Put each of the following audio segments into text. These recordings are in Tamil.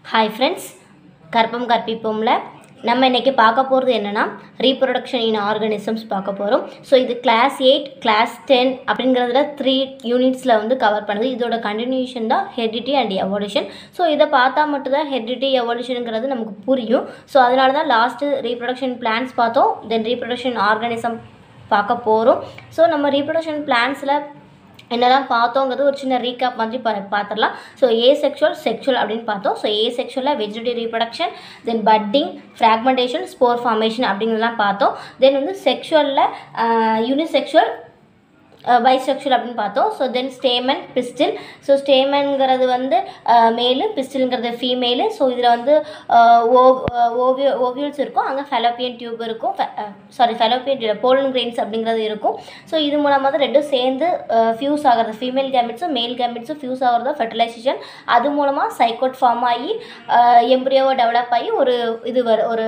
ஹாய் ஃப்ரெண்ட்ஸ், கற்பம் கற்பிப்போம்ல நம்ம இன்றைக்கி பார்க்க போகிறது என்னென்னா ரீப்ரொடக்ஷன் இன் ஆர்கானிசம்ஸ் பார்க்க போகிறோம். ஸோ இது கிளாஸ் 8 கிளாஸ் 10 அப்படிங்கிறதுல 3 யூனிட்ஸில் வந்து கவர் பண்ணுது. இதோட கண்டினியூஷன் தான் ஹெரிடிட்டி அண்ட் எவல்யூஷன். ஸோ இதை பார்த்தா மட்டும்தான் ஹெரிடிட்டி எவல்யூஷனுங்கிறது நமக்கு புரியும். ஸோ அதனால தான் லாஸ்ட்டு ரீப்ரொடக்ஷன் பிளான்ஸ் பார்த்தோம், தென் ரீப்ரொடக்ஷன் ஆர்கானிசம் பார்க்க போகிறோம். ஸோ நம்ம ரீப்ரொடக்ஷன் பிளான்ஸில் என்னெல்லாம் பார்த்தோங்கிறது ஒரு சின்ன ரீகேப் மாதிரி பார்த்துடலாம். ஸோ ஏசெக்ஷுவல் செக்ஷுவல் அப்படின்னு பார்த்தோம். ஸோ ஏசெக்ஷுவலில் vegetative reproduction, then budding, fragmentation, spore formation அப்படிங்கிறதெல்லாம் பார்த்தோம். தென் வந்து செக்ஷுவலில் யூனிசெக்ஷுவல், பைசெக்ஷுவல் அப்படின்னு பார்த்தோம். So then stamen, pistil. So ஸ்டேமன்கிறது வந்து மேலு, பிஸ்டில்ங்கிறது ஃபீமேலு. ஸோ இதில் வந்து ஓவியல்ஸ் இருக்கும், அங்கே ஃபெலோப்பியன் டியூப் இருக்கும், ஃபெலோப்பியன் போலன் கிரெயின்ஸ் அப்படிங்கிறது இருக்கும். ஸோ இது மூலமாக தான் ரெண்டும் சேர்ந்து ஃபியூஸ் ஆகிறது, ஃபீமேல் கேமெட்ஸும் மேல் கேமெட்ஸும் ஃபியூஸ் ஆகிறது ஃபெர்டிலைசேஷன். அது மூலமாக சைக்கோட் ஃபார்ம் ஆகி எம்ப்ரியோவை டெவலப் ஆகி ஒரு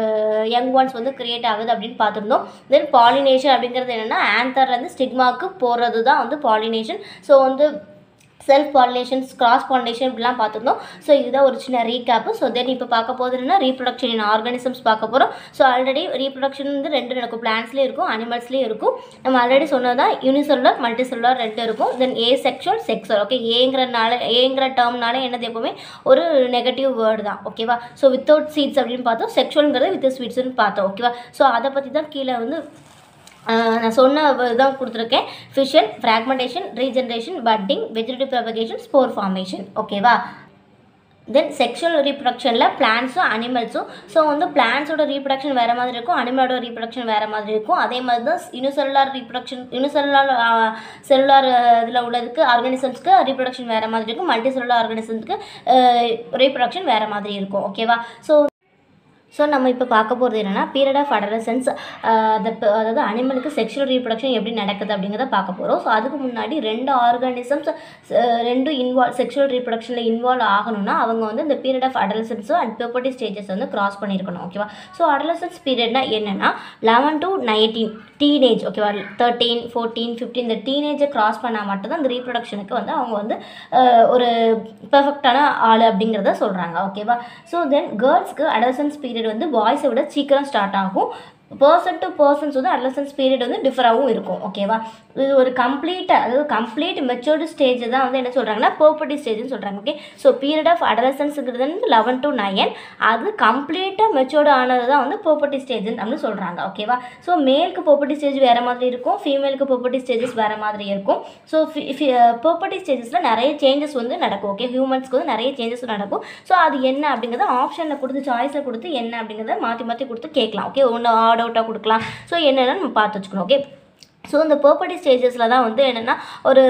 யங் ஒன்ஸ் வந்து கிரியேட் ஆகுது அப்படின்னு பார்த்துருந்தோம். தென் பாலினேஷன் அப்படிங்கிறது என்னென்னா ஆந்தர்லேருந்து ஸ்டிக்மாவுக்கு போகிறது தான் வந்து பாலினேஷன். ஸோ வந்து செல்ஃப் பாலினேஷன்ஸ், கிராஸ் பாலினேஷன் இப்படிலாம் பார்த்துருந்தோம். ஸோ இதுதான் ஒரு சின்ன ரீகேப்பு. ஸோ தென் இப்போ பார்க்க போகிறது என்னன்னா ரீப்ரொடக்ஷன் இன் ஆர்கானிசம்ஸ் பார்க்க போகிறோம். ஸோ ஆல்ரெடி ரீப்ரொடக்ஷன் வந்து ரெண்டு நடக்கும், பிளான்ட்ஸ்லேயும் இருக்கும், அனிமல்ஸ்லேயும் இருக்கும். நம்ம ஆல்ரெடி சொன்னது தான் யூனிசெல்லுலர், மல்டிசெல்லுலர் ரெண்டு இருக்கும். தென் ஏசெக்ஷுவல், செக்ஸுவல். ஓகே, ஏங்கிற டேர்ம்னால என்னது எப்போவுமே ஒரு நெகட்டிவ் வேர்டு தான். ஓகேவா? ஸோ வித்தவுட் சீட்ஸ் அப்படின்னு பார்த்தோம், செக்ஷுவல்ங்கிறது வித் ஸ்வீட்ஸ்னு பார்த்தோம். ஓகேவா? ஸோ அதை பற்றி தான் கீழே வந்து நான் சொன்ன தான் கொடுத்துருக்கேன். Fission, fragmentation, regeneration, budding, vegetative propagation, spore formation. ஓகேவா? Then sexual ரீப்ரொடக்ஷனில் பிளான்ட்ஸும் அனிமல்ஸும். ஸோ வந்து பிளான்ஸோட ரீப்ரொடக்ஷன் வேறு மாதிரி இருக்கும், அனிமலோட ரீப்ரொடக்ஷன் வேறு மாதிரி இருக்கும். அதே மாதிரி தான் யூனிசெல்லுலார் ரீப்ரொடக்ஷன், செல்லுலார் இதில் உள்ளதுக்கு ஆர்கானிசம்ஸ்க்கு ரீப்ரொடக்ஷன் வேறு மாதிரி இருக்கும், மல்டி செல்லுலார் ஆர்கானிசம்ஸ்க்கு ரீப்ரொடக்ஷன் வேறு மாதிரி இருக்கும். ஓகேவா? ஸோ நம்ம இப்போ பார்க்க போகிறது என்னென்னா பீரியட் ஆஃப் அடலசன்ஸ், அதாவது அனிமலுக்கு செக்ஷுவல் ரீப்ரொடக்ஷன் எப்படி நடக்குது அப்படிங்கிறத பார்க்க போகிறோம். ஸோ அதுக்கு முன்னாடி ரெண்டு ஆர்கானிசம்ஸ் ரெண்டும் செக்ஷுவல் ரீப்ரொடக்ஷனில் இன்வால்வ் ஆகணும்னா அவங்க வந்து இந்த பீரியட் ஆஃப் அடலசன்ஸும் அண்ட் பியூபர்ட்டி ஸ்டேஜஸ் வந்து கிராஸ் பண்ணியிருக்கணும். ஓகேவா? ஸோ அடலசன்ஸ் பீரியட்னா என்னென்னா 11 to 19 டீனேஜ். ஓகேவா? 13, 14, 15 இந்த டீனேஜை கிராஸ் பண்ணால் மட்டும்தான் இந்த ரீப்ரொடக்ஷனுக்கு வந்து அவங்க வந்து ஒரு பெர்ஃபெக்டான ஆள் அப்படிங்கிறத சொல்கிறாங்க. ஓகேவா? ஸோ தென் கேர்ள்ஸ்க்கு அடலசன்ஸ் பீரியட் வந்து பாய்ஸை விட சீக்கிரம் ஸ்டார்ட் ஆகும். பர்சன் டு பர்சன்ஸ் வந்து அடலசன்ஸ் பீரியட் வந்து டிஃபராகவும் இருக்கும். ஓகேவா? இது ஒரு கம்ப்ளீட் மெச்சூர்டு ஸ்டேஜ் தான் வந்து என்ன சொல்கிறாங்கன்னா பர்பர்ட்டி ஸ்டேஜ்னு சொல்கிறாங்க. ஓகே, ஸோ பீரியட் ஆஃப் அடலசன்ஸுங்கிறது வந்து 11 to 9, அது கம்ப்ளீட்டாக மெச்சூர்டு ஆனது தான் வந்து பர்பர்ட்டி ஸ்டேஜ் அப்படின்னு சொல்கிறாங்க. ஓகேவா? ஸோ மேலுக்கு பர்பர்ட்டி ஸ்டேஜ் வேறு மாதிரி இருக்கும், ஃபீமேலுக்கு பர்பர்ட்டி ஸ்டேஜஸ் வேறு மாதிரி இருக்கும். ஸோ பர்பர்ட்டி ஸ்டேஜஸில் நிறைய சேஞ்சஸ் வந்து நடக்கும். ஓகே, ஹியூமன்ஸ்க்கு வந்து நிறைய சேஞ்சஸ் நடக்கும். ஸோ அது என்ன அப்படிங்கிறத ஆப்ஷனில் கொடுத்து, சாய்ஸில் கொடுத்து என்ன அப்படிங்கிறத மாற்றி கொடுத்து கேட்கலாம். ஓகே, ஒன்று அவுட்டாக கொடுக்கலாம். ஸோ என்னென்னா நம்ம பார்த்து வச்சுக்கணும். ஓகே, ஸோ இந்த பர்பர்ட்டி ஸ்டேஜஸில் தான் வந்து என்னென்னா ஒரு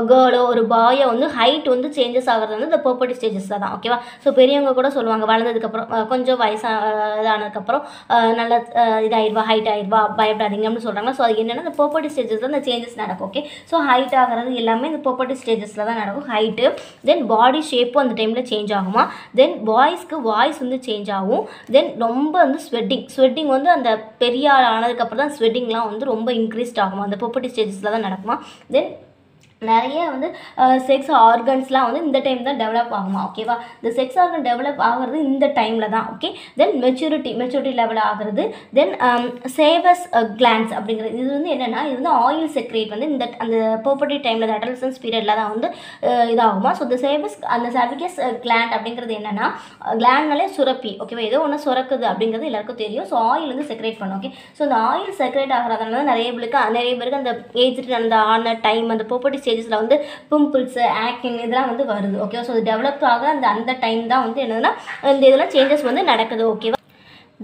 கேர்ளோ ஒரு பாயோ வந்து ஹைட் வந்து சேஞ்சஸ் ஆகிறது வந்து இந்த பர்பர்ட்டி ஸ்டேஜஸில் தான். ஓகேவா? ஸோ பெரியவங்க கூட சொல்லுவாங்க வளர்ந்ததுக்கப்புறம் கொஞ்சம் இதானதுக்கப்புறம் நல்ல இதாகிடுவா, ஹைட் ஆகிடுவா, பயப்படாதீங்க அப்படின்னு சொல்கிறாங்க. ஸோ அது என்னென்னா இந்த பர்பர்ட்டி ஸ்டேஜஸில் இந்த சேஞ்சஸ் நடக்கும். ஓகே, ஸோ ஹைட் ஆகிறது எல்லாமே இந்த பர்பர்ட்டி ஸ்டேஜஸில் தான் நடக்கும். ஹைட்டு, தென் பாடி ஷேப்பும் அந்த டைமில் சேஞ்ச் ஆகுமா, தென் பாய்ஸ்க்கு வாய்ஸ் வந்து சேஞ்ச் ஆகும், தென் ரொம்ப வந்து ஸ்வெட்டிங் வந்து அந்த பெரிய ஆள் ஆனதுக்கப்புறம் தான் ஸ்வெட்டிங்லாம் வந்து ரொம்ப இன்க்ரீஸ்ட் ஆகுமா, அந்த பர்பர்ட்டி ஸ்டேஜஸில் தான் நடக்குமா. தென் நிறைய வந்து செக்ஸ் ஆர்கன்ஸ்லாம் வந்து இந்த டைம் தான் டெவலப் ஆகுமா. ஓகேவா? இந்த செக்ஸ் ஆர்கன் டெவலப் ஆகிறது இந்த டைமில் தான். ஓகே, தென் மெச்சூரிட்டி லெவல் ஆகிறது. தென் சேவஸ் கிளான்ஸ் அப்படிங்கிறது இது வந்து என்னென்னா இது வந்து ஆயில் செக்ரேட் வந்து அந்த பர்பர்ட்டி டைமில் அடலசன்ஸ் பீரியடில் தான் வந்து இதாகுமா. ஸோ இந்த சேவிகஸ் கிளாண்ட் அப்படிங்கிறது என்னென்னா கிளாண்ட்னாலே சுரப்பி. ஓகேவா? ஏதோ ஒன்று சுரக்குது அப்படிங்கிறது எல்லாருக்கும் தெரியும். ஸோ ஆயில் வந்து செக்ரேட் பண்ணும். ஓகே, ஸோ இந்த ஆயில் செக்ரேட் ஆகிறதுனால நிறைய பேருக்கு அந்த ஏஜ் அந்த ஆன டைம் அந்த பர்பர்ட்டி ஸ்டேஜஸில் வந்து பிம்பிள்ஸ், ஆக்னிங் இதெல்லாம் வந்து வருது. ஓகேவா? ஸோ இது டெவலப் ஆக அந்த டைம் தான் வந்து என்னதுன்னா இந்த இதெல்லாம் சேஞ்சஸ் வந்து நடக்குது. ஓகேவா?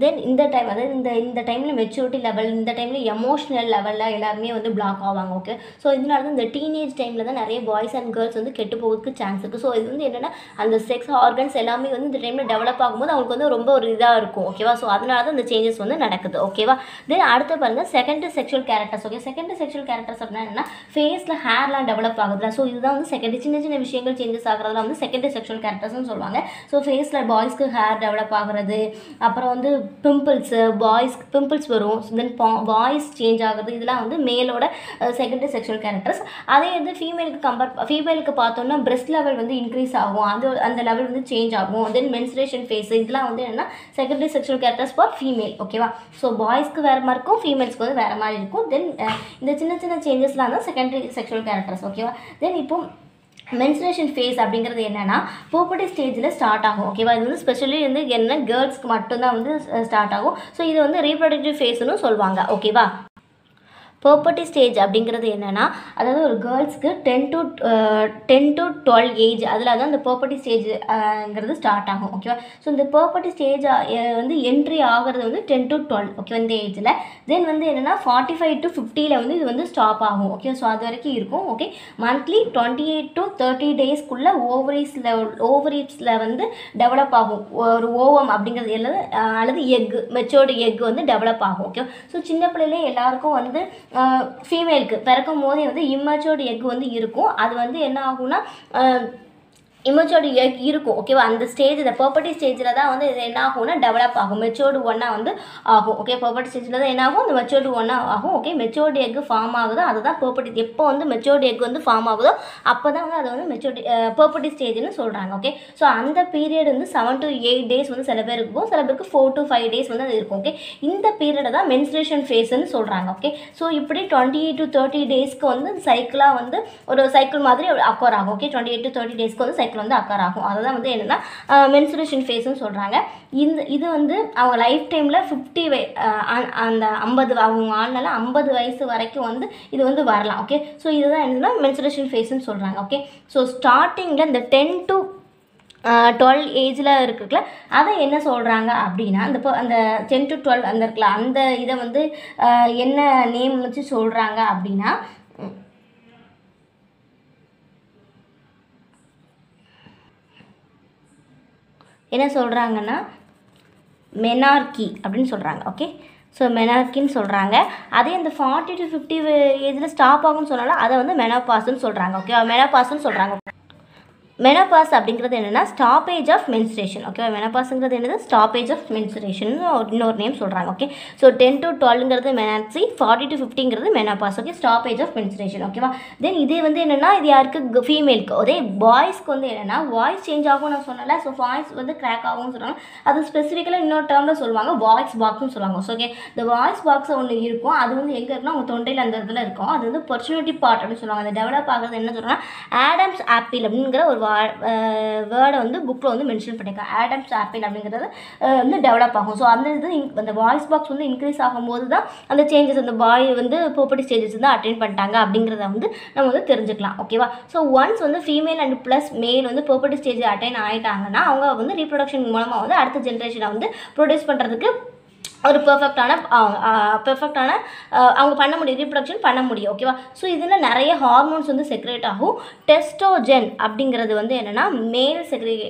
தென் இந்த டைம் அதாவது இந்த டைமில் மெச்சூரிட்டி லெவல், இந்த டைமில் எமோஷ்னல் லெவலில் எல்லாருமே வந்து பிளாக் ஆவாங்க. ஓகே, ஸோ இதனால தான் இந்த டீனேஜ் டைமில் தான் நிறைய பாய்ஸ் அண்ட் கேர்ள்ஸ் வந்து கெட்டு போகிறதுக்கு சான்ஸ் இருக்குது. ஸோ இது வந்து என்னென்னா அந்த செக்ஸ் ஆர்கன்ஸ் எல்லாமே வந்து இந்த டைமில் டெவலப் ஆகும்போது அவங்களுக்கு வந்து ரொம்ப ஒரு இதாக இருக்கும். ஓகேவா? ஸோ அதனால தான் இந்த சேஞ்சஸ் வந்து நடக்குது. ஓகேவா? தென் அடுத்து பாருங்கள் secondary sexual characters. Okay, secondary sexual characters அப்படின்னா என்னென்னா ஃபேஸில் ஹேர்லாம் டெவலப் ஆகுதுல. ஸோ இதுதான் வந்து சின்ன விஷயங்கள் சேஞ்சஸ் ஆகிறதுல வந்து செகண்டரி செக்ஷுவல் கேரக்டர்ஸ்னு சொல்லுவாங்க. ஸோ ஃபேஸில் பாய்ஸ்க்கு ஹேர் டெவலப் ஆகிறது, அப்புறம் வந்து பிம்பிள்ஸு பாய்ஸ்க்கு பிம்பிள்ஸ் வரும், தென் வாய்ஸ் சேஞ்ச் ஆகுது, இதெல்லாம் வந்து மேலோட செகண்டரி செக்ஷுவல் கேரக்டர்ஸ். அதே வந்து ஃபீமேலுக்கு பார்த்தோன்னா பிரெஸ்ட் லெவல் வந்து இன்க்ரீஸ் ஆகும், அந்த லெவல் வந்து சேஞ்ச் ஆகும். தென் மென்ஸ்ட்ரேஷன் ஃபேஸ், இதெல்லாம் வந்து என்னென்னா secondary sexual characters for female. ஓகேவா? ஸோ பாய்ஸ்க்கு வேறு மாதிரி இருக்கும், ஃபீமேல்ஸ்க்கு வந்து வேறு மாதிரி இருக்கும். தென் இந்த சின்ன சின்ன சேஞ்சஸ்லாம் தான் செகண்டரி செக்ஷுவல் கேரக்டர்ஸ். ஓகேவா? தென் இப்போ மென்ஸ்ட்ரேஷன் ஃபேஸ் அப்படிங்கிறது என்னென்னா புபர்ட்டி ஸ்டேஜில் ஸ்டார்ட் ஆகும். ஓகேவா? இது வந்து ஸ்பெஷலி வந்து என்ன கேர்ள்ஸ்க்கு மட்டும்தான் வந்து ஸ்டார்ட் ஆகும். ஸோ இது வந்து ரீப்ரொடக்டிவ் ஃபேஸ்னு சொல்லுவாங்க. ஓகேவா? புபர்ட்டி ஸ்டேஜ் அப்படிங்கிறது என்னென்னா, அதாவது ஒரு கேர்ள்ஸ்க்கு 10 to 12 ஏஜ், அதில் தான் இந்த புபர்ட்டி ஸ்டேஜ்ங்கிறது ஸ்டார்ட் ஆகும். ஓகேவா? ஸோ இந்த புபர்ட்டி ஸ்டேஜ் வந்து என்ட்ரி ஆகிறது வந்து 10 to 12. ஓகே, இந்த ஏஜில். தென் வந்து என்னென்னா 45 to 50 வந்து இது வந்து ஸ்டாப் ஆகும். ஓகே, ஸோ அது வரைக்கும் இருக்கும். ஓகே, மந்த்லி 28 to 30 டேஸ்க்குள்ளே ஓவரீஸில் வந்து டெவலப் ஆகும் ஒரு ஓவம் அப்படிங்கிறது, அல்லது மெச்சோர்டு எக் வந்து டெவலப் ஆகும். ஓகே, ஸோ சின்ன பிள்ளையிலே எல்லாருக்கும் வந்து ஃபீமேலுக்கு பிறக்கும் போதே வந்து இம்மெச்சூர்டு எக் வந்து இருக்கும். அது வந்து என்ன ஆகும்னா இம்மெச்சூர்டு எக் இருக்கும். ஓகேவா? அந்த ஸ்டேஜ், இந்த புபர்ட்டி ஸ்டேஜில் தான் வந்து இது என்ன ஆகும்னா டெவலப் ஆகும், மெச்சூர்டு ஒன்னாக வந்து ஆகும். ஓகே, புபர்ட்டி ஸ்டேஜில் தான் என்ன ஆகும், அந்த மெச்சூர்டு ஒன்னாக ஆகும். ஓகே, மெச்சூர்டு எக் ஃபார்ம் ஆகுதோ அதுதான் புபர்ட்டி. எப்போ வந்து மெச்சூர்டு எக் வந்து ஃபார்ம் ஆகுதோ அப்போ தான் வந்து அதை வந்து புபர்ட்டி ஸ்டேஜ்னு சொல்கிறாங்க. ஓகே, ஸோ அந்த பீரியட் வந்து 7 to 8 டேஸ் வந்து சில பேருக்கு இருக்கும், சில பேருக்கு 4 to 5 டேஸ் வந்து அது இருக்கும். ஓகே, இந்த பீரியடை தான் மென்ஸ்ட்ரேஷன் ஃபேஸ்ன்னு சொல்கிறாங்க. ஓகே, ஸோ இப்படி 28 to 30 டேஸ்க்கு வந்து சைக்கிளாக வந்து ஒரு சைக்கிள் மாதிரி அக்கர் ஆகும். ஓகே, 28 to 30 டேஸ்க்கு வந்து வந்து அக்கர் ஆகும். அதுதான் வந்து என்னென்னா மென்ஸ்ட்ரேஷன் ஃபேஸ்ன்னு சொல்கிறாங்க. இது வந்து அவங்க லைஃப் டைமில் 50 அந்த 50 அவங்க ஆள்னால 50 வயசு வரைக்கும் வந்து இது வந்து வரலாம். ஓகே, ஸோ இதுதான் என்னன்னா மென்ஸ்ட்ரேஷன் ஃபேஸ்ன்னு சொல்கிறாங்க. ஓகே, ஸோ ஸ்டார்டிங்கில் இந்த 10 to 12 ஏஜில் இருக்குல்ல, அதை என்ன சொல்கிறாங்க அப்படின்னா அந்த 10 to 12 அந்த இருக்குல்ல, அந்த இதை வந்து என்ன நேம் வச்சு சொல்கிறாங்க அப்படின்னா என்ன சொல்கிறாங்கன்னா மெனார்கி அப்படின்னு சொல்கிறாங்க. ஓகே, ஸோ மெனார்கின்னு சொல்கிறாங்க. அதே இந்த 40 to 50 ஏஜில் ஸ்டாப் ஆகும்னு சொன்னாலும் அதை வந்து மெனோபாஸ்ன்னு சொல்கிறாங்க. ஓகே, மெனோபாஸ்ன்னு சொல்கிறாங்க. மெனோபாஸ் அப்படிங்கிறது என்னென்னா ஸ்டாப்பேஜ் ஆஃப் மென்ஸ்ட்ரேஷன். ஓகே, மெனோபாஸ்ங்கிறது என்னது, ஸ்டாப்பேஜ் ஆஃப் மென்ஸ்ட்ரேஷன் இன்னொரு நேம் சொல்கிறாங்க. ஓகே, ஸோ 10 to 12ங்கிறது மெனார்சி, 40 to 50ங்கிறது menopause. Okay, stoppage of menstruation. ஓகேவா? தென் இதே வந்து என்னென்னா இது யாருக்கு, ஃபீமேலுக்கு. அதே பாய்ஸ்க்கு வந்து என்னென்னா வாய்ஸ் சேஞ்ச் ஆகும் நான் சொன்னல. ஸோ வாய்ஸ் வந்து கிராக் ஆகும்னு சொல்கிறாங்க. அது ஸ்பெசிஃபிக்கலாக இன்னொரு டேர்மில் சொல்லுவாங்க, வாய்ஸ் பாக்ஸ்னு சொல்லுவாங்க. ஸோ ஓகே, இந்த வாய்ஸ் பாக்ஸ் ஒன்று இருக்கும், அது வந்து எங்கே இருக்குன்னா அவங்க தொண்டையில் அந்த இதில் இருக்கும். அது வந்து பர்சனாலிட்டி பார்ட் அப்படின்னு சொல்லுவாங்க. அந்த டெவலப் ஆகிறது என்ன சொல்கிறாங்கன்னா ஆடம்ஸ் ஆப்பிள் அப்படிங்கிற ஒரு வேர்டை வந்து புக்கில் வந்து மென்ஷன் பண்ணியிருக்காங்க. ஆடம்ஸ் ஆப்பிள் அப்படிங்கிறது வந்து டெவலப் ஆகும். ஸோ அந்த வாய்ஸ் பாக்ஸ் வந்து இன்க்ரீஸ் ஆகும்போது தான் அந்த சேஞ்சஸ், அந்த பாய் வந்து புபர்ட்டி ஸ்டேஜஸ் வந்து அட்டெண்ட் பண்ணிட்டாங்க அப்படிங்கிறத வந்து நம்ம வந்து தெரிஞ்சுக்கலாம். ஓகேவா? ஸோ ஒன்ஸ் வந்து ஃபீமேல் அண்ட் ப்ளஸ் மேல் வந்து புபர்ட்டி ஸ்டேஜ் அட்டெண்ட் ஆகிட்டாங்கன்னா அவங்க வந்து ரீப்ரொடக்ஷன் மூலமாக வந்து அடுத்த ஜென்ரேஷனை வந்து ப்ரொடியூஸ் பண்ணுறதுக்கு ஒரு பெர்ஃபெக்டான அவங்க பண்ண முடியும், ரீப்ரொடக்ஷன் பண்ண முடியும். ஓகேவா? ஸோ இதில் நிறைய ஹார்மோன்ஸ் வந்து செக்ரேட் ஆகும். டெஸ்டோஜன் அப்படிங்கிறது வந்து என்னென்னா மேல்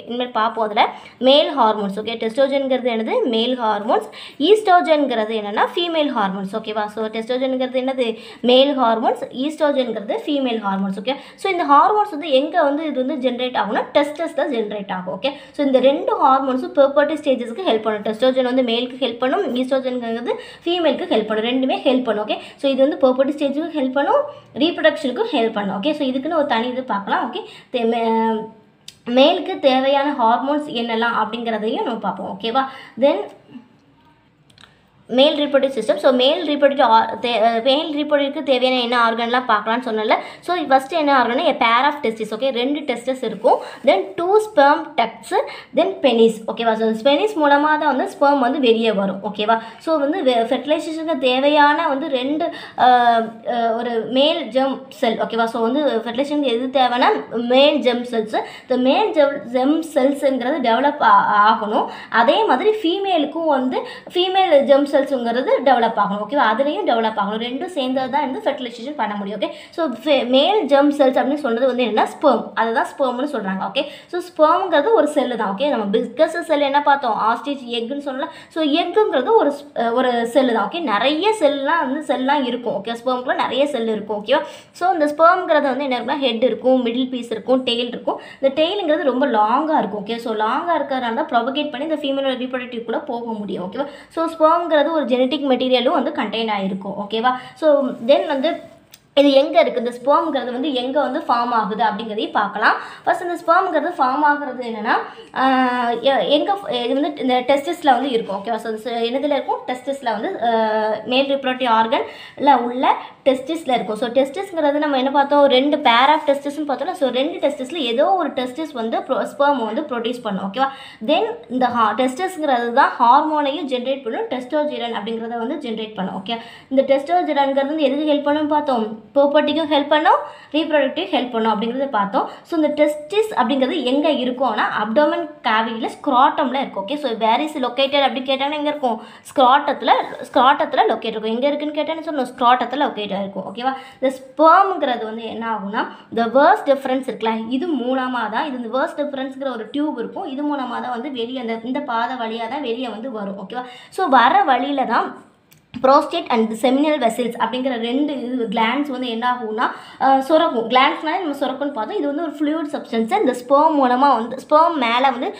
இனிமேல் பார்ப்போம் அதில் மேல் ஹார்மோன்ஸ். ஓகே, டெஸ்டோஜன்கிறது என்னது, மேல் ஹார்மோன்ஸ். ஈஸ்ட்ரோஜன்கிறது என்னென்னா ஃபீமேல் ஹார்மோன்ஸ். ஓகேவா? ஸோ டெஸ்டோஜன்கிறது என்னது, மேல் ஹார்மோன்ஸ். ஈஸ்ட்ரோஜன்கிறது ஃபீமேல் ஹார்மோன்ஸ். ஓகே, ஸோ இந்த ஹார்மோன்ஸ் வந்து எங்கே வந்து இது வந்து ஜென்ரேட் ஆகும்னா டெஸ்டஸ் தான் ஜென்ரேட் ஆகும். ஓகே, ஸோ இந்த ரெண்டு ஹார்மோன்ஸும் புபர்ட்டி ஸ்டேஜஸ்க்கு ஹெல்ப் பண்ணும். டெஸ்டோஜன் வந்து மேலுக்கு ஹெல்ப் பண்ணும், ஈஸ்ட்ரோஜன்ங்கிறது ஃபீமேலுக்கு ஹெல்ப் பண்ணும். ரெண்டுமே ஹெல்ப் பண்ணும். ஓகே, ஸோ இது வந்து புபர்ட்டி ஸ்டேஜுக்கும் ஹெல்ப் பண்ணும், ரீப்ரொடக்ஷனுக்கும் ஹெல்ப் பண்ணும். ஓகே, ஸோ இதுக்குன்னு ஒரு தனி இது பார்க்கலாம். ஓகே, மேலுக்கு தேவையான ஹார்மோன்ஸ் என்னெல்லாம் அப்படிங்கிறதையும் நம்ம பார்ப்போம். ஓகேவா? தென் மேல் ரீப்ரொடக்டிவ் சிஸ்டம். ஸோ மேல் ரீப்ரொடக்டிவ்க்கு தேவையான என்ன ஆர்கன்லாம் பார்க்கலான்னு சொன்னல. ஸோ ஃபஸ்ட்டு என்ன ஆர்கன்னா pair of testis. Okay, 2 tests இருக்கும். தென் 2 ஸ்பெர்ம் டக்ட்ஸு, தென் பெனிஸ். ஓகேவா? ஸோ பெனிஸ் மூலமாக தான் வந்து ஸ்பெர்ம் வந்து வெளியே வரும். ஓகேவா? ஸோ வந்து ஃபெர்டிலைசேஷனுக்கு தேவையான வந்து 2 ஒரு மேல் ஜெம் செல். ஓகேவா? ஸோ வந்து ஃபெர்டிலைசேஷனுக்கு எது தேவைன்னா மேல் ஜெம் செல்ஸு. இந்த மேல் ஜெம் செல்ஸுங்கிறது டெவலப் ஆகணும். அதே மாதிரி ஃபீமேலுக்கும் வந்து ஃபீமேல் ஜெம் செல்ஸ் செல்ஸுங்கிறது டெவலப் ஆகணும். ஓகேவா, அதுலேயும் டெவலப் ஆகணும். ரெண்டும் சேர்ந்தது தான் வந்து ஃபெர்டிலைசேஷன் பண்ண முடியும். Okay, so male germ cells அப்படின்னு சொல்கிறது வந்து என்னென்னா ஸ்பெர்ம், அதுதான் ஸ்பெர்ம்னு சொல்கிறாங்க. ஓகே, ஸோ ஸ்பெர்ம்ங்கிறது ஒரு செல்லு தான். ஓகே, நம்ம பிக்கஸ்ட் செல் என்ன பார்த்தோம், ஆஸ்ட்ரிச் எக்குன்னு சொல்லலாம். ஸோ எக்குங்கிறது ஒரு செல்லு தான். ஓகே, நிறைய செல்லாம் இருக்கும். ஓகே, ஸ்பெர்ம்குள்ள நிறைய செல் இருக்கும். ஓகேவா, ஸோ இந்த ஸ்பெர்ம்ங்கிறது வந்து என்ன இருக்குன்னா ஹெட் இருக்கும், மிடில் பீஸ் இருக்கும், டெயில் இருக்கும். இந்த டெயிலுங்கிறது ரொம்ப லாங்காக இருக்கும். ஓகே, ஸோ லாங்காக இருக்கிறதுனால தான் ப்ரொபகேட் பண்ணி இந்த ஃபீமேல் ரீப்ரொடக்டிவ்க்குள்ளே போக முடியும். ஓகேவா, ஸோ ஸ்பெர்ம்ங்கிறது ஒரு ஜெனட்டிக் மெட்டீரியலும் வந்து கண்டெயின் ஆகிருக்கும். ஓகேவா, ஸோ தென் வந்து இது எங்கே இருக்குது, இந்த ஸ்பெர்ம்ங்கிறது வந்து எங்கே வந்து ஃபார்ம் ஆகுது அப்படிங்கிறதையும் பார்க்கலாம். ஃபர்ஸ்ட் இந்த ஸ்பெர்ம்ங்கிறது ஃபார்ம் ஆகுறது என்னென்னா எங்கே, இது வந்து இந்த டெஸ்டிஸில் வந்து இருக்கும். ஓகேவா, ஸோ என்னதில் இருக்கும், டெஸ்டிஸில் வந்து மேல் ரிப்ரொடக்டிவ் ஆர்கனில் உள்ள டெஸ்டிஸில் இருக்கும். ஸோ டெஸ்டிஸ்ங்கிறது நம்ம என்ன பார்த்தோம், 2 பேர் ஆஃப் டெஸ்டிஸ்ன்னு பார்த்தோம்னா, ஸோ 2 டெஸ்டிஸில் ஏதோ ஒரு டெஸ்டிஸ் வந்து ஸ்பெர்ம் வந்து ப்ரொடியூஸ் பண்ணும். ஓகேவா, தென் இந்த டெஸ்டிஸ்ங்கிறது தான் ஹார்மோனையும் ஜென்ரேட் பண்ணும், டெஸ்டோஸ்டிரான் அப்படிங்கிறத வந்து ஜென்ரேட் பண்ணும். ஓகே, இந்த டெஸ்டோஸ்டிரான்ங்கிறது வந்து எதுக்கு ஹெல்ப் பண்ணுன்னு பார்த்தோம், ப்ராப்பர்ட்டிக்கும் ஹெல்ப் பண்ணும், ரீப்ரொடக்டிவ் ஹெல்ப் பண்ணும் அப்படிங்கிறத பார்த்தோம். ஸோ இந்த டெஸ்டிஸ் அப்படிங்கிறது எங்கே இருக்கும்னா அப்டோமன் கேவிட்டியில் ஸ்க்ராட்டமில் இருக்கும். Okay, so where is located அப்படி கேட்டாங்கன்னா எங்கே இருக்கும், ஸ்க்ராட்டத்தில் லொக்கேட் இருக்கும். எங்கே இருக்குன்னு கேட்டான்னு சொல்லணும், ஸ்க்ராட்டத்தில் லொக்கேட்டாக இருக்கும். ஓகேவா, இந்த ஸ்பெர்ம்ங்கிறது வந்து என்ன ஆகும்னா இந்த வேர்ஸ் டிஃபரன்ஸ் இருக்குல்ல, இது மூலமாக தான், இது இந்த வேர்ஸ் டிஃபரன்ஸுங்கிற ஒரு டியூப் இருக்கும், இது மூலமாக தான் வந்து வெளியே இந்த பாதை வழியாக தான் வெளியே வந்து வரும். ஓகேவா, ஸோ வர வழியில் தான் ப்ரோஸ்டேட் அண்ட் செமினல் வெசல்ஸ் அப்படிங்கிற 2 கிளான்ஸ் வந்து என்ன ஆகும்னா சுரக்கும். கிளான்ஸ்னாலே நம்ம சுரக்குன்னு பார்த்தோம். இது வந்து ஒரு ஃப்ளூயிட் சப்ஸ்டன்ஸை இந்த ஸ்பெர்ம் மூலமாக வந்து ஸ்பெர்ம் மேலே வந்து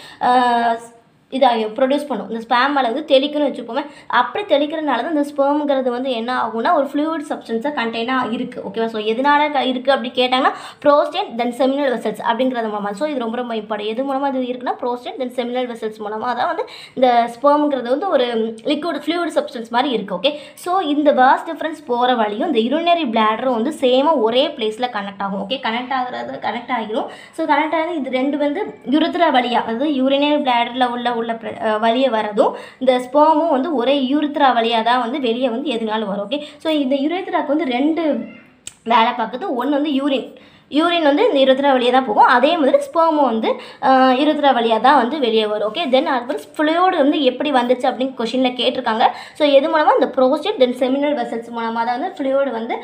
இதாக ப்ரொடியூஸ் பண்ணும். இந்த ஸ்பேம் மேலே வந்து தெளிக்கணும்னு வச்சுப்போமே, அப்படி தெளிக்கிறதுனால தான் இந்த ஸ்பெர்ம்ங்கிறது வந்து என்ன ஆகும்னா ஒரு ஃப்ளூயிட் சப்ஸ்டன்ஸாக கண்டெய்னாக இருக்குது. ஓகேவா, ஸோ எதனால இருக்குது அப்படி கேட்டாங்கன்னா ப்ரோஸ்டேட் தென் செமினல் வெசல்ஸ் அப்படிங்கிறது மூலமாக. ஸோ இது ரொம்ப ரொம்ப இம்பார்ட்டன்ட். எது மூலமாக இது இருக்குன்னா ப்ரோஸ்டேட் தென் செமினல் வெசல்ஸ் மூலமாக தான் வந்து இந்த ஸ்பெர்ம்ங்கிறது வந்து ஒரு லிக்விட் ஃப்ளூயிட் சப்ஸ்டன்ஸ் மாதிரி இருக்குது. ஓகே, ஸோ இந்த வாஸ் டிஃபரன்ஸ் போகிற வழியும் இந்த யூரினரி பிளாடரும் வந்து சேமாக ஒரே பிளேஸில் கனெக்ட் ஆகும். ஓகே, கனெக்ட் ஆகிரும். ஸோ கனெக்ட் ஆகுது இது 2 வந்து யூரித்ரா வழியாக, அதாவது யூரினரி பிளாடரில் உள்ள வழியே வரதும் இந்த ஸ்பெர்மும் வந்து ஒரே யூரித்ரா வழியாக தான் வந்து வெளியே வந்து எதுனாலும் வரும். ஓகே, ஸோ இந்த யூரித்ராக்கு வந்து 2 வேலை பார்க்குது. ஒன்று வந்து யூரின் வந்து இந்த யூரித்ரா வழியாக தான் போகும், அதே மாதிரி ஸ்பெர்மும் வந்து யூரித்ரா வழியாக தான் வந்து வெளியே வரும். ஓகே, தென் அதுக்கப்புறம் ஃப்ளூயிட் வந்து எப்படி வந்துச்சு அப்படின்னு கொஷினில் கேட்டிருக்காங்க. ஸோ எது மூலமாக இந்த ப்ரோஸ்டேட் தென் செமினல் வெசல்ஸ் மூலமாக தான் வந்து ஃப்ளூயிட் வந்து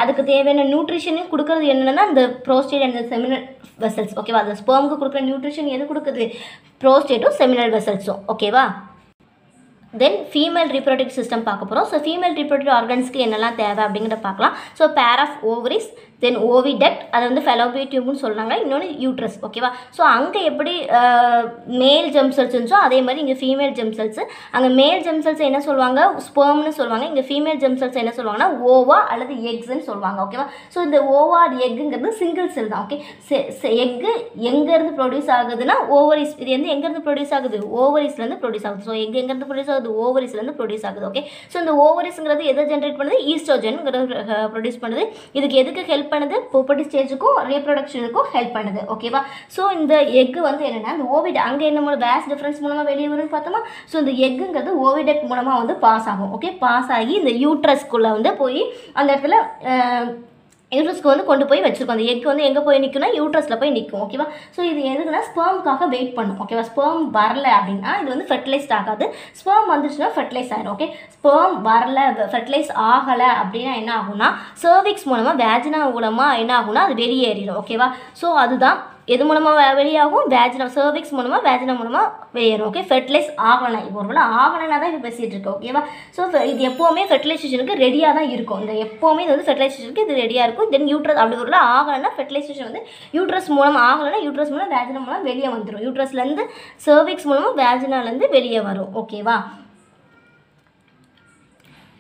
அதுக்கு தேவையான நியூட்ரிஷனையும் கொடுக்குறது என்னென்னா இந்த ப்ரோஸ்டேட் அண்ட் செமினல் வெசல்ஸ். ஓகேவா, அந்த ஸ்பெர்முக்கு கொடுக்குற நியூட்ரிஷன் எது கொடுக்குது, ப்ரோஸ்டேட்டும் செமினல் வெசல்ஸும். ஓகேவா, தென் ஃபீமேல் ரீப்ரொடக்டிவ் சிஸ்டம் பார்க்க போகிறோம். ஸோ ஃபீமேல் ரீப்ரொடக்டிவ் ஆர்கன்ஸ்க்கு என்னெல்லாம் தேவை அப்படிங்கிறத பார்க்கலாம். So pair of ovaries, then oviduct, அதை வந்து ஃபெலோபியன் டியூப்னு சொல்கிறாங்க, இன்னொன்று யூட்ரஸ். ஓகேவா, ஸோ அங்கே எப்படி மேல் ஜெம் செல்ஸ் இருந்துச்சோ அதே மாதிரி இங்கே ஃபீமேல் ஜெம் செல்ஸ். அங்கே மேல் ஜெம் செல்ஸ் என்ன சொல்லுவாங்க, ஸ்பெர்ம்னு சொல்லுவாங்க. இங்கே ஃபீமேல் ஜெம் செல்ஸ் என்ன சொல்லுவாங்கன்னா ஓவா அல்லது எக்ஸ்ன்னு சொல்லுவாங்க. ஓகேவா, ஸோ இந்த ஓவா எக்குங்கிறது சிங்கிள் செல் தான். ஓகே, எக்கு எங்கேருந்து ப்ரொடியூஸ் ஆகுதுன்னா ஓவரிஸ். இது வந்து எங்கேருந்து ப்ரொடியூஸ் ஆகுது, ஓவரிஸ்லேருந்து ப்ரொடியூஸ் ஆகுது. ஸோ எக் எங்கேருந்து ப்ரொடியூஸ் ஆகுது, ஓவரிஸ்லேருந்து ப்ரொடியூஸ் ஆகுது. ஓகே, ஸோ இந்த ஓவரிஸ்ங்கிறது எதை ஜென்ரேட் பண்ணுது, ஈஸ்ட்ரோஜன்ங்கிறது ப்ரொடியூஸ் பண்ணுது. இதுக்கு எதுக்கு ஹெல்ப் பண்ணுது, புபர்ட்டி ஸ்டேஜுக்கும் ரீப்ரொடக்ஷனுக்கும் ஹெல்ப் பண்ணுது. ஓகேவா, ஸோ இந்த எக்கு வந்து என்னென்னா இந்த ஓவிட் அங்கே என்ன வேஸ் டிஃபரன்ஸ் மூலமாக வெளியே வரும்னு பார்த்தோமா. ஸோ இந்த எக்குங்கிறது ஓவிடக் மூலமாக வந்து பாஸ் ஆகும். ஓகே, பாஸ் ஆகி இந்த யூட்ரஸ்குள்ளே வந்து போய் அந்த இடத்துல யூட்ரஸ்க்கு வந்து கொண்டு போய் வச்சுருக்கோம். அந்த எக் வந்து எங்கே போய் நிற்கும்னா யூட்ரஸில் போய் நிற்கும். ஓகேவா, ஸோ இது எதுக்குன்னா ஸ்பெர்முக்காக வெயிட் பண்ணும். ஓகேவா, ஸ்பெர்ம் வரல அப்படின்னா இது வந்து ஃபெர்டிலைஸ்ட் ஆகாது, ஸ்பெர்ம் வந்துச்சுன்னா ஃபெர்டிலைஸ் ஆகிடும். ஓகே, ஸ்பெர்ம் வரல ஃபெர்டிலைஸ் ஆகலை அப்படின்னா என்ன ஆகும்னா சர்விக்ஸ் மூலமாக வேஜினா மூலமாக என்ன ஆகும்னா அது வெளியேறிடும். ஓகேவா, ஸோ அதுதான் எது மூலமாக வெளியாகும், வேஜினா சர்விக்ஸ் மூலமாக வேஜினா மூலமாக வெளியேறும். ஓகே, ஃபெர்டிலைஸ் ஆகலை, இப்போ ஒரு வேளை ஆகலைன்னா தான் இப்போ பேசிகிட்டு இருக்கோம். ஓகேவா, ஸோ இது எப்போவுமே ஃபெர்டிலைசேஷனுக்கு ரெடியாக தான் இருக்கும். இந்த எப்போவுமே இது வந்து ஃபெர்டிலைசேஷனுக்கு இது ரெடியாக இருக்கும். தென் யூட்ரஸ் அப்படி ஒரு வேளை ஆகலைன்னா ஃபெர்டிலைசேஷன் வந்து யூட்ரஸ் மூலமாக ஆகலைன்னா யூட்ரஸ் மூலம் வேஜினா மூலம் வெளியே வந்துடும். யூட்ரஸ்லேருந்து சர்விக்ஸ் மூலமாக வேஜினாலேருந்து வெளியே வரும். ஓகேவா,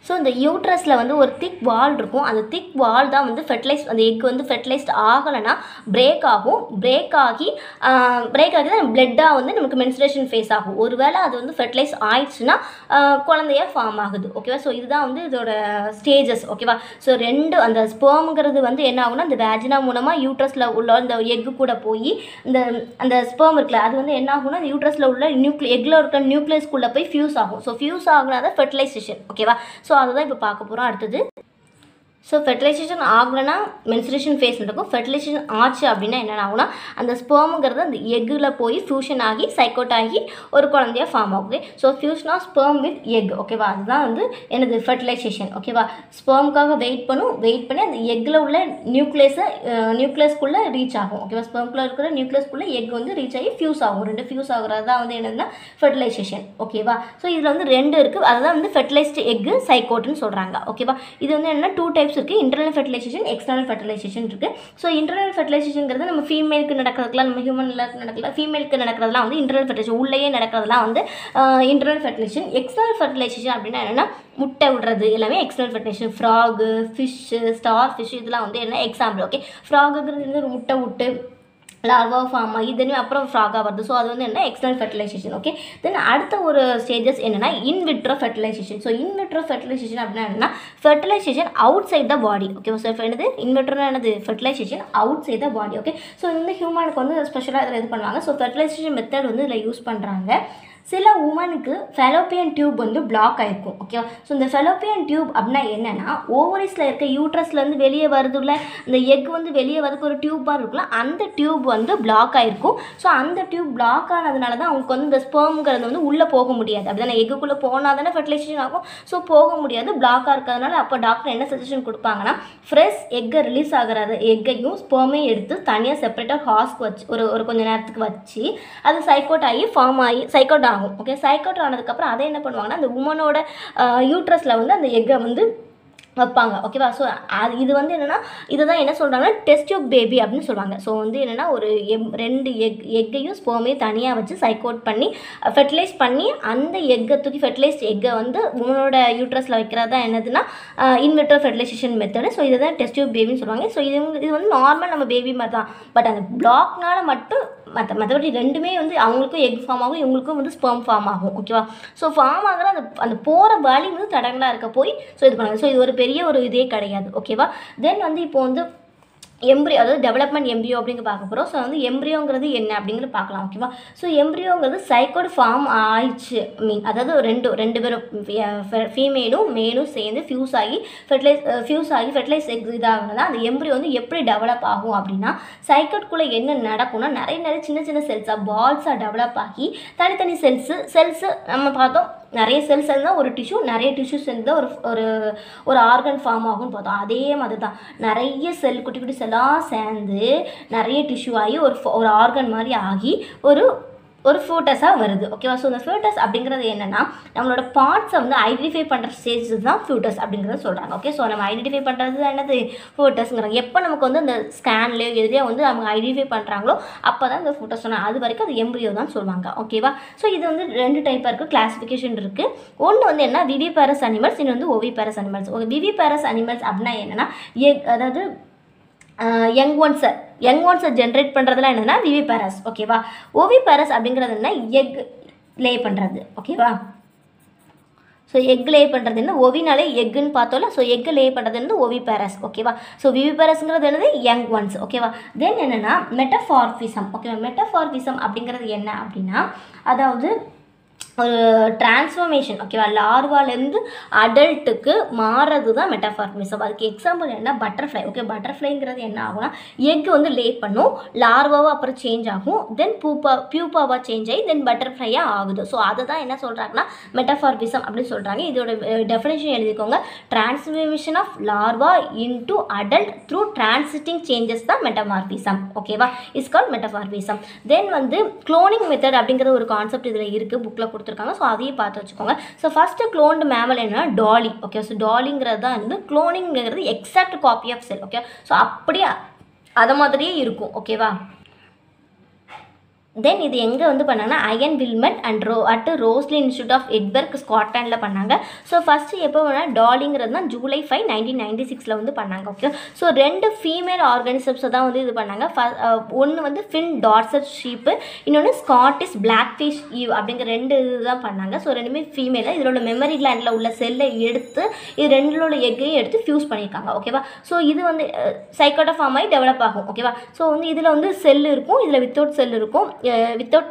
ஸோ இந்த யூட்ரஸில் வந்து ஒரு திக் வால் இருக்கும். அந்த திக் வால் தான் வந்து அந்த எக் வந்து ஃபெர்டிலைஸ்ட் ஆகலைன்னா பிரேக் ஆகும். பிரேக் ஆகி தான் பிளட்டாக வந்து நமக்கு மென்ஸ்ட்ரேஷன் ஃபேஸ் ஆகும். ஒருவேளை அது வந்து ஃபெர்டிலைஸ் ஆயிடுச்சுன்னா குழந்தையாக ஃபார்ம் ஆகுது. ஓகேவா, ஸோ இதுதான் வந்து இதோட ஸ்டேஜஸ். ஓகேவா, ஸோ அந்த ஸ்பெர்ம்ங்கிறது வந்து என்ன ஆகுனா இந்த வேஜினா மூலமாக யூட்ரஸில் உள்ள அந்த எக்கு கூட போய் அந்த ஸ்பெர்ம் இருக்குல்ல அது வந்து என்ன ஆகுனா யூட்ரஸில் உள்ள எக்கில் இருக்க நியூக்ளியஸ்குள்ளே போய் ஃபியூஸ் ஆகும். ஸோ ஃபியூஸ் ஆகுனா தான் ஃபெர்டிலைசேஷன். ஓகேவா, ஸோ அதுதான் இப்போ பார்க்க போகிறோம் அடுத்தது. ஸோ ஃபெர்டிலைசேஷன் ஆகலைன்னா மென்சுரேஷன் ஃபேஸ் இருக்கும். ஃபெர்டிலைசேஷன் ஆச்சு அப்படின்னா என்ன ஆகுனா அந்த ஸ்பெர்முங்கிறது அந்த எக்கில் போய் ஃபியூஷன் ஆகி சைக்கோட் ஆகி ஒரு குழந்தையாக ஃபார்ம் ஆகுது. So fusion of sperm with egg, ஓகேவா, அதுதான் வந்து எனது ஃபெர்டிலைசேஷன், ஓகேவா. ஸ்பெர்முக்காக வெயிட் பண்ணி அந்த எக்கில் உள்ள நியூக்ளியஸ்க்குள்ளே ரீச் ஆகும், ஓகேவா. ஸ்பெர்முக்குள்ளே இருக்கிற நியூக்ளியஸ்க்குள்ளே எக் வந்து ரீச் ஆகி ஃபியூஸ் ஆகும். 2 ஃபியூஸ் ஆகுறது தான் வந்து என்னதுன்னா ஃபெர்டிலைசேஷன், ஓகேவா. ஸோ இதில் வந்து 2 இருக்குது, அதுதான் வந்து ஃபெர்டிலைஸ்டு எக்கு சைக்கோட்னு சொல்கிறாங்க, ஓகேவா. இது வந்து என்னென்னா 2 டைப்ஸ் இருக்குது. இன்டர்னல் ஃபெர்டிலைசேஷன், எக்ஸ்டர்னல் ஃபெர்டிலைசேஷன் இருக்குது. ஸோ இன்டர்னல் ஃபெர்டிலைசேஷன்ங்கிறது நம்ம ஃபீமேலுக்கு நடக்கிறதுலாம், நம்ம ஹியூமனில் நடக்கல, ஃபீமேலுக்கு நடக்கிறதுலாம் வந்து இன்டர்னல் ஃபெர்டிலைசேஷன், உள்ளேயே நடக்கிறதுலாம் வந்து இன்டர்னல் ஃபெர்டிலைசேஷன். எக்ஸ்டர்னல் ஃபெர்டிலைசேஷன் அப்படின்னா என்னென்னா முட்டை விடுறது எல்லாமே external fertilisation. Frog, fish, starfish இதெல்லாம் வந்து என்ன எக்ஸாம்பிள், ஓகே. ஃப்ராகுங்கிறது வந்து ஒரு முட்டை விட்டு லார்வா ஃபார்ம் ஆகி தென் அப்புறம் ஃப்ராகாக வருது. ஸோ அது வந்து என்ன எக்ஸ்டர்னல் ஃபெர்டிலைசேஷன், ஓகே. தென் அடுத்த ஒரு ஸ்டேஜஸ் என்னென்னா in vitro fertilisation. So in vitro fertilisation அப்படின்னா என்னன்னா fertilisation outside the body, okay. So என்னது இன்விட்ரோனா என்னது fertilisation outside the body, okay. So இந்த ஹியூமனுக்கு வந்து ஸ்பெஷலாக இதில் இது பண்ணுவாங்க. ஸோ ஃபெர்டிலைசேஷன் மெத்தட் வந்து இதில் யூஸ் பண்ணுறாங்க. சில உமனுக்கு ஃபெலோப்பியன் டியூப் வந்து பிளாக் ஆகிருக்கும், ஓகேவா. ஸோ இந்த ஃபெலோப்பியன் டியூப் அப்படின்னா என்னென்னா ஓவரிஸில் இருக்க யூட்ரஸ்லேருந்து வெளியே வருதுல இந்த எக் வந்து வெளியே வரதுக்கு ஒரு டியூப்பாக இருக்குல்ல, அந்த டியூப் வந்து பிளாக் ஆகிருக்கும். ஸோ அந்த டியூப் பிளாக் ஆனதுனால தான் அவங்களுக்கு வந்து இந்த ஸ்பெர்ம்ங்கிறது வந்து உள்ளே போக முடியாது. அப்படி தானே எக்குள்ளே போனால் தானே ஃபெர்டிலைசேஷன் ஆகும். ஸோ போக முடியாது, பிளாக்காக இருக்கிறதுனால அப்போ டாக்டர் என்ன சஜஷன் கொடுப்பாங்கன்னா ஃப்ரெஷ் எக்கை ரிலீஸ் ஆகிறது எக்கையும் ஸ்பெர்மையும் எடுத்து தனியாக செப்பரேட்டாக ஹாஸ்க்கு வச்சு ஒரு கொஞ்சம் நேரத்துக்கு வச்சு அது சைக்கோட் ஆகி ஃபார்ம் ஆகி சைக்கோட் ஆகும், ஓகே. சைக்கோட் ஆனதுக்கப்புறம் அதை என்ன பண்ணுவாங்கன்னா அந்த உமனோட யூட்ரஸில் வந்து அந்த எக்கை வந்து வைப்பாங்க, ஓகேவா. ஸோ இது வந்து என்னென்னா இதுதான் என்ன சொல்கிறாங்கன்னா டெஸ்ட் டியூப் பேபி அப்படின்னு சொல்லுவாங்க. ஸோ வந்து என்னென்னா ஒரு 2 எக்கையும் ஸ்பெர்மையும் தனியாக வச்சு சைக்கோட் பண்ணி ஃபெர்டிலைஸ் பண்ணி அந்த எக்கை தூக்கி ஃபெர்டிலைஸ்ட் எக்கை வந்து உமனோட யூட்ரஸில் வைக்கிறது தான் என்னதுன்னா இன்விட்ரோ ஃபெர்டிலைசேஷன் மெத்தடு. ஸோ இதை தான் டெஸ்ட் டியூப் பேபின்னு சொல்லுவாங்க. ஸோ இது வந்து நார்மல் நம்ம பேபி மாதிரி தான். பட் அந்த பிளாக்னால மட்டும் மற்றபடி ரெண்டுமே வந்து அவங்களுக்கும் எக் ஃபார்ம் ஆகும், இவங்களுக்கும் வந்து ஸ்பெர்ம் ஃபார்ம் ஆகும், ஓகேவா. ஸோ ஃபார்ம் ஆகிற அந்த போகிற வழி வந்து தடங்களாக இருக்க போய் ஸோ இது பண்ணுவாங்க. ஸோ இது ஒரு பெரிய ஒரு இதே கிடையாது, ஓகேவா. தென் வந்து இப்போ வந்து எம்ப்ரியோ அதாவது டெவலப்மெண்ட் எம்ப்ரியோ அப்படிங்க பார்க்க போகிறோம். ஸோ வந்து எம்ப்ரியோங்கிறது என்ன அப்படிங்கிறது பார்க்கலாம், ஓகேவா. ஸோ எம்ப்ரியோங்கிறது சைக்கோட் ஃபார்ம் ஆயிடுச்சு அதாவது ரெண்டு பேரும் ஃபீமேலும் மேலும் சேர்ந்து ஃபியூஸ் ஆகி ஃபெர்டிலைஸ் இதாகுனா அந்த எம்ப்ரியோ வந்து எப்படி டெவலப் ஆகும் அப்படின்னா சைக்கோட்குள்ளே என்ன நடக்கும்னா நிறைய சின்ன செல்ஸாக பால்ஸாக டெவலப் ஆகி தனித்தனி செல்ஸு நம்ம பார்த்தோம். நிறைய செல்ஸ் இருந்தால் ஒரு டிஷ்யூ, நிறைய டிஷ்யூஸ் இருந்தால் ஒரு ஆர்கன் ஃபார்ம் ஆகும்னு பார்த்தோம். அதே மாதிரி தான் நிறைய செல் குட்டி செல்லாக சேர்ந்து நிறைய டிஷ்யூ ஆகி ஒரு ஆர்கன் மாதிரி ஆகி ஒரு ஃபியூட்டஸாக வருது, ஓகேவா. ஸோ இந்த ஃபியூட்டஸ் அப்படிங்கிறது என்னென்னா நம்மளோட பார்ட்ஸை வந்து ஐடென்டிஃபை பண்ணுற ஸ்டேஜ் தான் ஃபியூட்டஸ் அப்படிங்கிறத சொல்கிறாங்க, ஓகே. ஸோ நம்ம ஐடென்டிஃபை பண்ணுறது தான் என்னது ஃபியூட்டஸ்ங்கிறாங்க. எப்போ நமக்கு வந்து அந்த ஸ்கேன்லேயோ எதுலேயோ வந்து அவங்க ஐடென்டிஃபை பண்ணுறாங்களோ அப்போ தான் இந்த ஃபியூட்டஸ் சொன்னாங்க. அது வரைக்கும் அது எம்ப்ரியோ தான் சொல்லுவாங்க, ஓகேவா. ஸோ இது வந்து 2 டைப்பாக இருக்குது, கிளாஸிஃபிகேஷன் இருக்குது. ஒன்று வந்து என்ன விவிபேரஸ் அனிமல்ஸ், இன்னும் வந்து ஓவிபேரஸ் அனிமல்ஸ். விவிபேரஸ் அனிமல்ஸ் அப்படின்னா என்னென்னா அதாவது யங் ஒன்ஸை ஜென்ரேட் பண்ணுறதுலாம் என்னென்னா விவிபேரஸ், ஓகேவா. ஓவிபேரஸ் அப்படிங்கிறது என்ன எக் லே பண்ணுறது, ஓகேவா. ஸோ எக் லே பண்ணுறது என்ன ஓவினாலே எக்குன்னு பார்த்தோம்ல. ஸோ எக் லே பண்ணுறது வந்து ஓவிபேரஸ், ஓகேவா. ஸோ விவிபேரஸ்ங்கிறது என்னது யங் ஒன்ஸ், ஓகேவா. தென் என்னென்னா மெட்டஃபார்பிசம், ஓகேவா. மெட்டஃபார்பிசம் அப்படிங்கிறது என்ன அப்படின்னா அதாவது ஒரு டிரான்ஸ்ஃபர்மேஷன், ஓகேவா. லார்வாலேருந்து அடல்ட்டுக்கு மாறுறது தான் மெட்டஃபார்மிசம். அதுக்கு எக்ஸாம்பிள் என்ன பட்டர்ஃப்ளை, ஓகே. பட்டர்ஃப்ளைங்கிறது என்ன ஆகும்னா எக் வந்து லே பண்ணும், லார்வாவாக அப்புறம் சேஞ்ச் ஆகும், தென் பியூப்பாவாக சேஞ்ச் ஆகி தென் பட்டர்ஃப்ளையாக ஆகுது. ஸோ அதை தான் என்ன சொல்கிறாங்கன்னா மெட்டஃபார்மிசம் அப்படின்னு சொல்கிறாங்க. இதோட டெஃபினேஷன் எழுதிக்கோங்க. Transformation of larva into adult through transiting changes தான் மெட்டமார்பிசம், ஓகேவா. Is called metamorphism. தென் வந்து குளோனிங் மெத்தட் அப்படிங்கிற ஒரு கான்செப்ட் இதில் இருக்குது, புக்கில் கொடுத்துருக்காங்க. ஸோ அதையும் பார்த்து வச்சுக்கோங்க. ஸோ ஃபஸ்ட்டு க்ளோன்டு மேமல் என்னன்னா டாலி, ஓகே. ஸோ டாலிங்கிறது தான் வந்து குளோனிங்கிறது exact copy of cell, okay. So அப்படியே அதை மாதிரியே இருக்கும், ஓகேவா. தென் இது எங்கே வந்து பண்ணாங்கன்னா Ian Wilmut at Roslin Institute of Edinburgh ஸ்காட்லாண்டில் பண்ணாங்க. ஸோ ஃபஸ்ட்டு எப்போ வேணால் டாலிங்கிறது தான் ஜூலை 5, 1996 வந்து பண்ணாங்க, ஓகே. ஸோ 2 ஃபீமேல் ஆர்கானிசம்ஸை தான் வந்து இது பண்ணாங்க. ஒன்று வந்து ஃபின் டார்சட் ஷீப்பு, இன்னொன்று ஸ்காட்டிஷ் பிளாக் ஃபிஷ் ஈவ் அப்படிங்கிற 2 இது தான் பண்ணாங்க. ஸோ ரெண்டுமே ஃபீமேலாக இதோட மெமரி கிளாண்டில் உள்ள செல்லை எடுத்து இது 2ஓட எக்கையும் எடுத்து ஃபியூஸ் பண்ணியிருக்காங்க, ஓகேவா. ஸோ இது வந்து சைக்கோட்டா ஃபார்ம் ஆகி டெவலப் ஆகும், ஓகேவா. ஸோ வந்து இதில் வந்து செல் இருக்கும், இதில் வித்தவுட் செல் இருக்கும். வித்தவுட்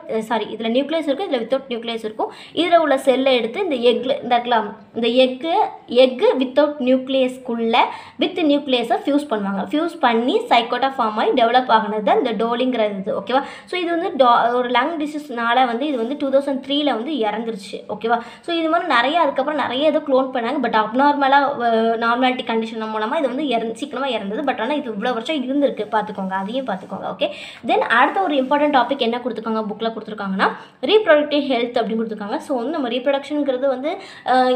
இதில் நியூக்ளியஸ் இருக்கும், இதில் வித்தவுட் நியூக்ளியஸ் இருக்கும். இதில் உள்ள செல்லை எடுத்து இந்த இந்த எக்கு வித்தவுட் நியூக்ளியஸ்க்குள்ளே வித் நியூக்ளியஸை ஃபியூஸ் பண்ணுவாங்க. ஃபியூஸ் பண்ணி சைக்கோட்டா ஃபார்ம் ஆகி டெவலப் ஆகினது தான் இந்த டோலிங்கிறது இது. ஓகேவா? ஸோ இது வந்து ஒரு லங் டிசீஸ்னால வந்து இது வந்து 2003 வந்து இறந்துருச்சு. ஓகேவா? ஸோ இது மாதிரி நிறைய அதுக்கப்புறம் நிறைய இதை க்ளோன் பண்ணாங்க. பட் நார்மாலிட்டி கண்டிஷன் மூலமாக இது வந்து சீக்கிரமாக இறந்தது. பட் ஆனால் இது இவ்வளோ வருஷம் இருந்திருக்கு, பார்த்துக்கோங்க, அதையும் பார்த்துக்கோங்க. ஓகே, தென் அடுத்த ஒரு இம்பார்ட்டன்ட் டாபிக் என்ன கொடுத்துருக்காங்க புக்கில் கொடுத்துருக்காங்கன்னா ரீப்ரொடக்டிவ் ஹெல்த் அப்படின்னு கொடுத்துருக்காங்க. ஸோ வந்து நம்ம ரீப்ரொடக்ஷனுங்கிறது வந்து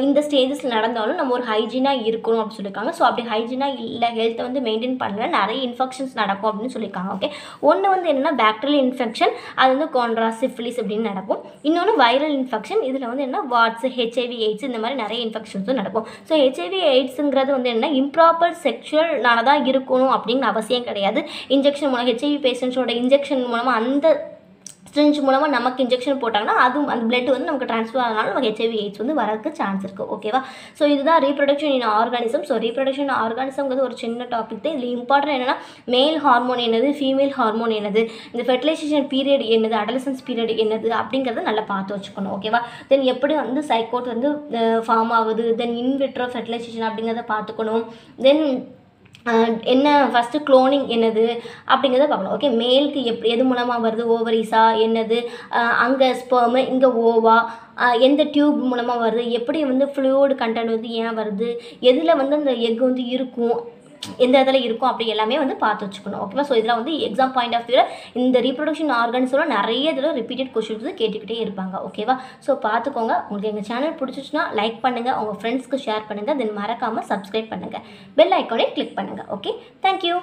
இந்த ஸ்டேஜஸில் நடந்தாலும் நம்ம ஒரு ஹைஜீனாக இருக்கணும் அப்படின்னு சொல்லியிருக்காங்க. ஸோ அப்படி ஹைஜீனாக இல்லை, ஹெல்த்தை வந்து மெயின்டைன் பண்ணல, நிறைய இன்ஃபெக்ஷன்ஸ் நடக்கும் அப்படின்னு சொல்லியிருக்காங்க. ஓகே, ஒன்று வந்து என்னென்னா பாக்டீரியல் இன்ஃபெக்ஷன், அது வந்து கான்ட்ரா சிஃபிலிஸ் அப்படின்னு நடக்கும். இன்னொன்று வைரல் இன்ஃபெக்ஷன், இதில் வந்து என்ன வாட்ஸ், HIV AIDS இந்த மாதிரி நிறைய இன்ஃபெக்ஷன்ஸும் நடக்கும். ஸோ HIV AIDSங்கிறது வந்து என்ன இம்ப்ராப்பர் செக்ஷுவல்னால தான் இருக்கணும் அப்படிங்கிற அவசியம் கிடையாது. இன்ஜெக்ஷன் மூலம் HIV பேஷண்ட்ஸோட இன்ஜெக்ஷன் மூலமாக அந்த ஸ்ட்ரிஞ்ச் மூலமாக நமக்கு இன்ஜெக்ஷன் போட்டாங்கன்னா அதுவும் அந்த பிளட் வந்து நமக்கு ட்ரான்ஸ்ஃபர் ஆனாலும் நமக்கு HIV AIDS வந்து வரதுக்கு சான்ஸ் இருக்குது. ஓகேவா? ஸோ இதுதான் reproduction in organism. So reproduction ஆர்கானிசம்ங்கிறது ஒரு சின்ன டாபிக் தான். இதில் இம்பார்ட்டன்ட் என்னென்னா மேல் ஹார்மோன் என்னது, ஃபீமேல் ஹார்மோன் என்னது, இந்த ஃபெர்டிலைசேஷன் பீரியட் என்னது, அடலசன்ஸ் பீரியட் என்னது அப்படிங்கிறத நல்லா பார்த்து வச்சுக்கணும். ஓகேவா? தென் எப்படி வந்து சைக்கோட் வந்து ஃபார்ம் ஆகுது, தென் இன்விட்ரோ ஃபெர்டிலைசேஷன் அப்படிங்கிறத பார்த்துக்கணும். தென் என்ன ஃபஸ்ட்டு க்ளோனிங் என்னது அப்படிங்கிறத பார்க்கணும். ஓகே, மேலுக்கு எது மூலமாக வருது, ஓவரிஸா என்னது, அங்கே ஸ்பெர்மு இங்கே ஓவா, எந்த டியூப் மூலமாக வருது, எப்படி வந்து ஃப்ளூயிட் கண்டென்ட் வந்து ஏன் வருது, எதில் வந்து அந்த எக் வந்து இருக்கும், எந்த இடத்துல இருக்கும், அப்படி எல்லாமே வந்து பார்த்து வச்சுக்கணும். ஓகேவா? ஸோ இதில் வந்து எக்ஸாம் பாயிண்ட் ஆஃப் வியூவில் இந்த ரீப்ரொடக்ஷன் ஆர்கன்ஸோட நிறைய இதில் ரிப்பீட்டட் கொஸ்டின்ஸ் கேட்டுக்கிட்டே இருப்பாங்க. ஓகேவா? ஸோ பார்த்துக்கோங்க. உங்களுக்கு எங்கள் சேனல் பிடிச்சிச்சுன்னா லைக் பண்ணுங்கள், உங்கள் ஃப்ரெண்ட்ஸ்க்கு ஷேர் பண்ணுங்கள், தென் மறக்காமல் சப்ஸ்கிரைப் பண்ணுங்கள், பெல் ஐக்கானே கிளிக் பண்ணுங்கள். Okay, thank you.